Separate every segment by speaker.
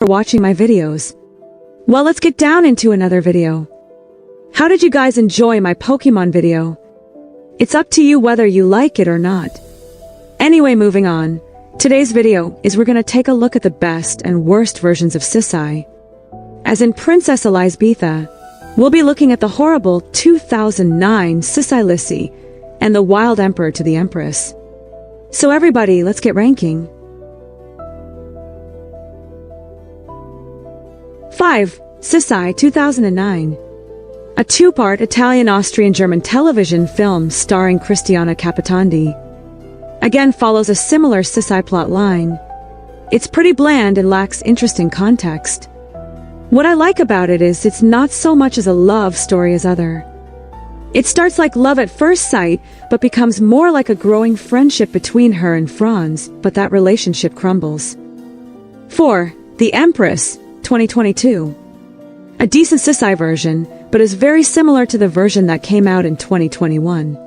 Speaker 1: for watching my videos. Well, let's get down into another video. How did you guys enjoy my Pokemon video? It's up to you whether you like it or not. Anyway, moving on. Today's video is we're gonna take a look at the best and worst versions of Sissi. As in Princess Elisabeth, we'll be looking at the horrible 2009 Sissi Lissi and the wild emperor to the empress. So everybody, let's get ranking. 5. Sissi 2009. A two-part Italian-Austrian-German television film starring Cristiana Capitandi. Again follows a similar Sissi plot line. It's pretty bland and lacks interesting context. What I like about it is it's not so much as a love story as other. It starts like love at first sight, but becomes more like a growing friendship between her and Franz, but that relationship crumbles. 4. The Empress 2022. A decent Sissi version, but is very similar to the version that came out in 2021.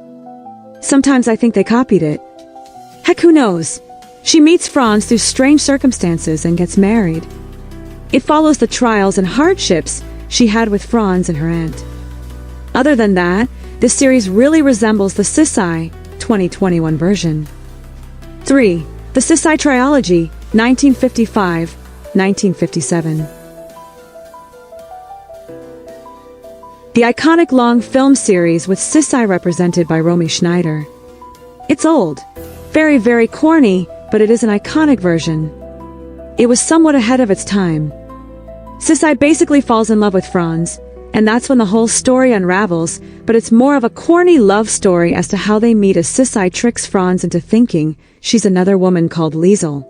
Speaker 1: Sometimes I think they copied it. Heck, who knows? She meets Franz through strange circumstances and gets married. It follows the trials and hardships she had with Franz and her aunt. Other than that, this series really resembles the Sissi 2021 version. 3. The Sissi Trilogy 1955-1957. The iconic long film series with Sissi represented by Romy Schneider. It's old. Very, very corny, but it is an iconic version. It was somewhat ahead of its time. Sissi basically falls in love with Franz, and that's when the whole story unravels, but it's more of a corny love story as to how they meet as Sissi tricks Franz into thinking she's another woman called Liesel.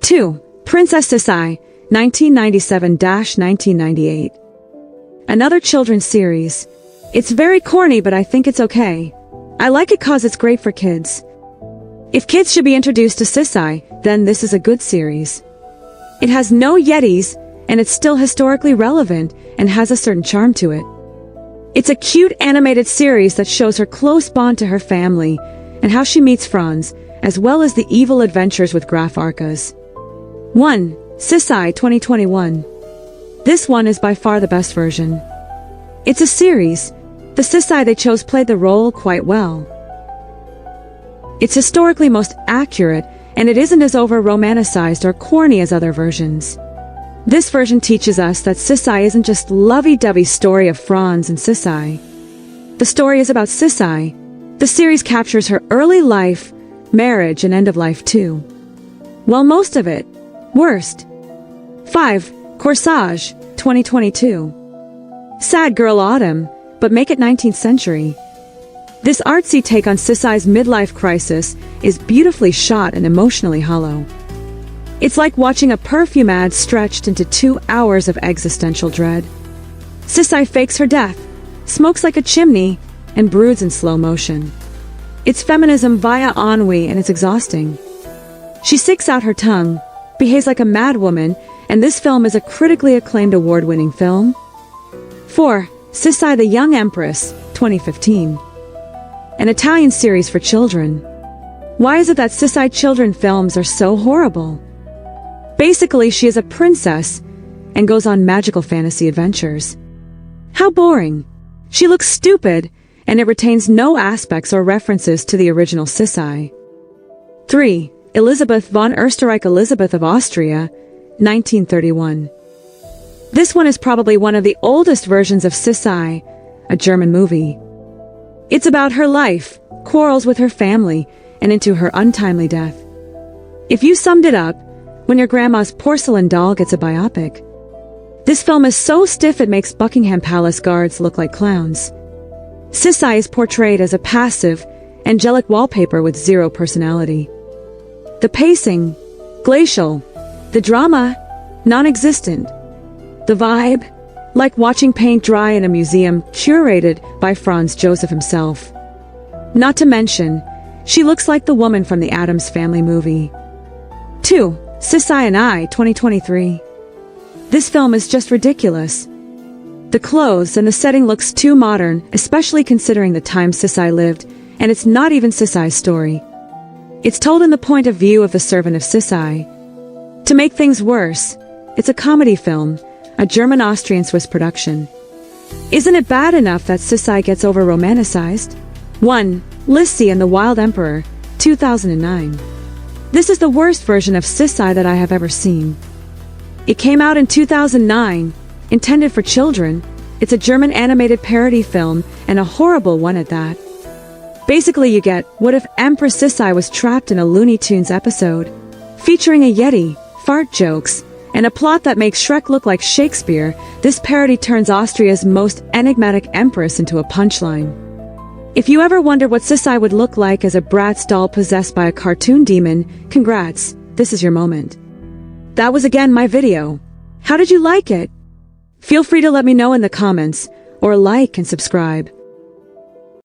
Speaker 1: 2. Princess Sissi, 1997-1998. Another children's series. It's very corny, but I think it's okay. I like it cause it's great for kids. If kids should be introduced to Sissi, then this is a good series. It has no Yetis, and it's still historically relevant and has a certain charm to it. It's a cute animated series that shows her close bond to her family and how she meets Franz, as well as the evil adventures with Graf Arcas. 1. Sissi 2021. This one is by far the best version. It's a series. The Sissi they chose played the role quite well. It's historically most accurate, and it isn't as over-romanticized or corny as other versions. This version teaches us that Sissi isn't just lovey-dovey story of Franz and Sissi. The story is about Sissi. The series captures her early life, marriage, and end of life too. Well, most of it. Worst. 5. Corsage 2022. Sad girl autumn, but make it 19th century. This artsy take on Sissi's midlife crisis is beautifully shot and emotionally hollow. It's like watching a perfume ad stretched into 2 hours of existential dread. Sissi fakes her death, smokes like a chimney, and broods in slow motion. It's feminism via ennui, and it's exhausting. She sticks out her tongue, behaves like a madwoman, and this film is a critically acclaimed award-winning film. 4. Sissi the Young Empress 2015. An Italian series for children. Why is it that Sissi children films are so horrible? Basically, she is a princess and goes on magical fantasy adventures. How boring. She looks stupid, and it retains no aspects or references to the original Sissi. 3. Elisabeth von Österreich Elisabeth of Austria, 1931. This one is probably one of the oldest versions of Sissi, a German movie. It's about her life, quarrels with her family, and into her untimely death. If you summed it up, when your grandma's porcelain doll gets a biopic. This film is so stiff it makes Buckingham Palace guards look like clowns. Sissi is portrayed as a passive, angelic wallpaper with zero personality. The pacing, glacial. The drama, non-existent. The vibe, like watching paint dry in a museum curated by Franz Joseph himself. Not to mention, she looks like the woman from the Addams Family movie. 2. Sissi and I 2023. This film is just ridiculous. The clothes and the setting looks too modern, especially considering the time Sissi lived, and it's not even Sissi's story. It's told in the point of view of the servant of Sissi. To make things worse, It's a comedy film, a German-Austrian-Swiss production. Isn't it bad enough that Sissi gets over-romanticized? 1. Lissi and the Wild Emperor, 2009. This is the worst version of Sissi that I have ever seen. It came out in 2009, intended for children. It's a German animated parody film, and a horrible one at that. Basically you get, what if Empress Sissi was trapped in a Looney Tunes episode, featuring a Yeti, fart jokes, and a plot that makes Shrek look like Shakespeare. This parody turns Austria's most enigmatic empress into a punchline. If you ever wondered what Sissi would look like as a Bratz doll possessed by a cartoon demon, congrats, this is your moment. That was again my video. How did you like it? Feel free to let me know in the comments, or like and subscribe.